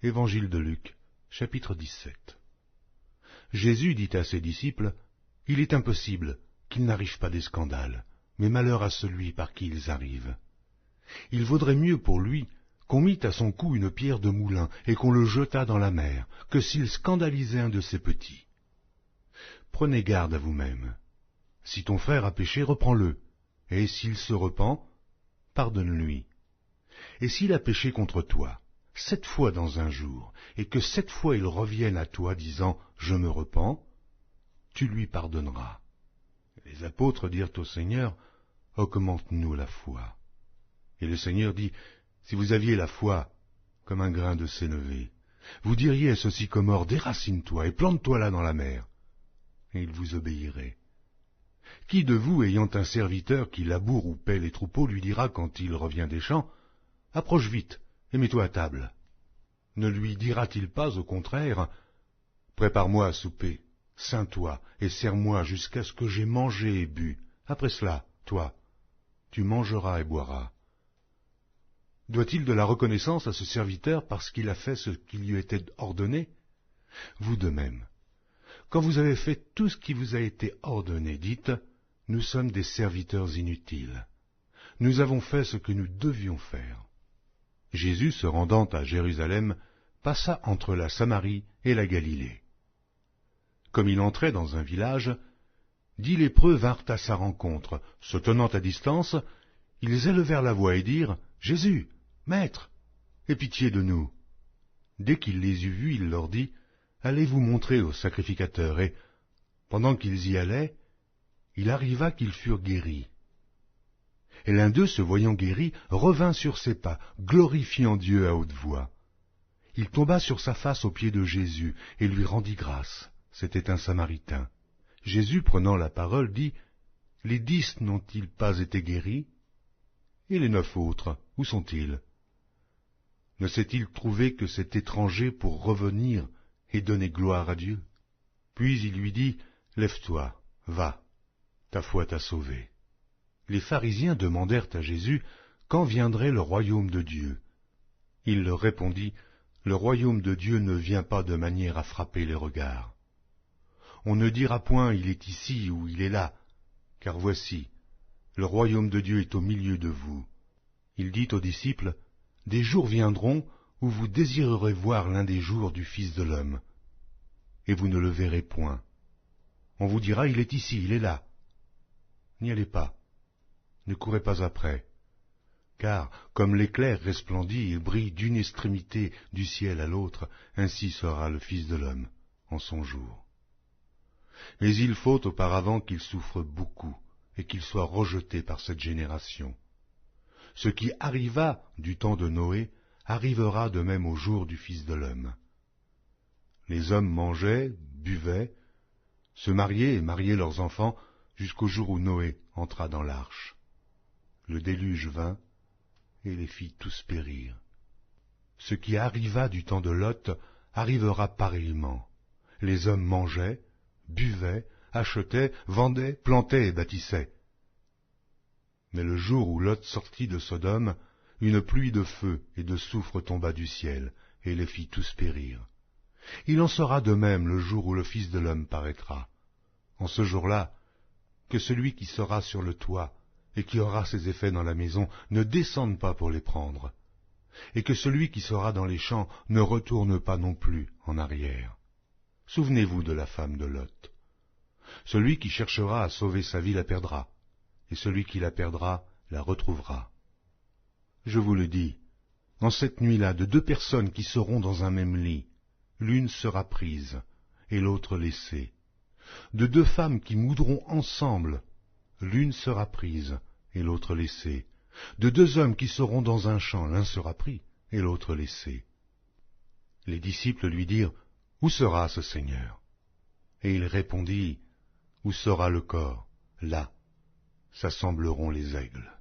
Évangile de Luc, chapitre 17. Jésus dit à ses disciples, « Il est impossible qu'il n'arrive pas des scandales, mais malheur à celui par qui ils arrivent. Il vaudrait mieux pour lui qu'on mît à son cou une pierre de moulin et qu'on le jetât dans la mer, que s'il scandalisait un de ses petits. Prenez garde à vous-même. Si ton frère a péché, reprends-le, et s'il se repent, pardonne-lui. Et s'il a péché contre toi, 7 fois dans un jour, et que 7 fois il revienne à toi disant « Je me repens », tu lui pardonneras. » Les apôtres dirent au Seigneur « Augmente-nous la foi. » Et le Seigneur dit « Si vous aviez la foi comme un grain de sénévé, vous diriez à ce sycomore « Déracine-toi et plante-toi là dans la mer. » Et il vous obéirait. Qui de vous, ayant un serviteur qui laboure ou paie les troupeaux, lui dira quand il revient des champs « Approche vite et mets-toi à table » ? Ne lui dira-t-il pas, au contraire « Prépare-moi à souper, ceins-toi et sers-moi jusqu'à ce que j'aie mangé et bu. Après cela, toi, tu mangeras et boiras. » Doit-il de la reconnaissance à ce serviteur parce qu'il a fait ce qui lui était ordonné? Vous de même. Quand vous avez fait tout ce qui vous a été ordonné, dites « Nous sommes des serviteurs inutiles. Nous avons fait ce que nous devions faire. » Jésus, se rendant à Jérusalem, passa entre la Samarie et la Galilée. Comme il entrait dans un village, 10 lépreux vinrent à sa rencontre. Se tenant à distance, ils élevèrent la voix et dirent « Jésus, Maître, aie pitié de nous. » Dès qu'il les eut vus, il leur dit « Allez vous montrer au sacrificateur. » Et, pendant qu'ils y allaient, il arriva qu'ils furent guéris. Et l'un d'eux, se voyant guéri, revint sur ses pas, glorifiant Dieu à haute voix. Il tomba sur sa face aux pieds de Jésus et lui rendit grâce. C'était un Samaritain. Jésus, prenant la parole, dit « Les 10 n'ont-ils pas été guéris? Et les 9 autres, où sont-ils? Ne s'est-il trouvé que cet étranger pour revenir et donner gloire à Dieu? » Puis il lui dit « Lève-toi, va, ta foi t'a sauvé. » Les pharisiens demandèrent à Jésus quand viendrait le royaume de Dieu. Il leur répondit « Le royaume de Dieu ne vient pas de manière à frapper les regards. On ne dira point « il est ici » ou « il est là », car voici, le royaume de Dieu est au milieu de vous. Il dit aux disciples « Des jours viendront où vous désirerez voir l'un des jours du Fils de l'homme, et vous ne le verrez point. On vous dira « il est ici, il est là ». N'y allez pas. Ne courez pas après, car comme l'éclair resplendit et brille d'une extrémité du ciel à l'autre, ainsi sera le Fils de l'homme en son jour. Mais il faut auparavant qu'il souffre beaucoup et qu'il soit rejeté par cette génération. Ce qui arriva du temps de Noé arrivera de même au jour du Fils de l'homme. Les hommes mangeaient, buvaient, se mariaient et mariaient leurs enfants jusqu'au jour où Noé entra dans l'arche. Le déluge vint, et les fit tous périr. Ce qui arriva du temps de Lot arrivera pareillement. Les hommes mangeaient, buvaient, achetaient, vendaient, plantaient et bâtissaient. Mais le jour où Lot sortit de Sodome, une pluie de feu et de soufre tomba du ciel, et les fit tous périr. Il en sera de même le jour où le Fils de l'homme paraîtra. En ce jour-là, que celui qui sera sur le toit et qui aura ses effets dans la maison ne descende pas pour les prendre, et que celui qui sera dans les champs ne retourne pas non plus en arrière. Souvenez-vous de la femme de Lot. Celui qui cherchera à sauver sa vie la perdra, et celui qui la perdra la retrouvera. Je vous le dis, en cette nuit-là, de 2 personnes qui seront dans un même lit, l'une sera prise et l'autre laissée. De 2 femmes qui moudront ensemble, l'une sera prise et l'autre laissée. De 2 hommes qui seront dans un champ, l'un sera pris et l'autre laissé. Les disciples lui dirent « Où sera ce Seigneur ?» Et il répondit « Où sera le corps, là s'assembleront les aigles. »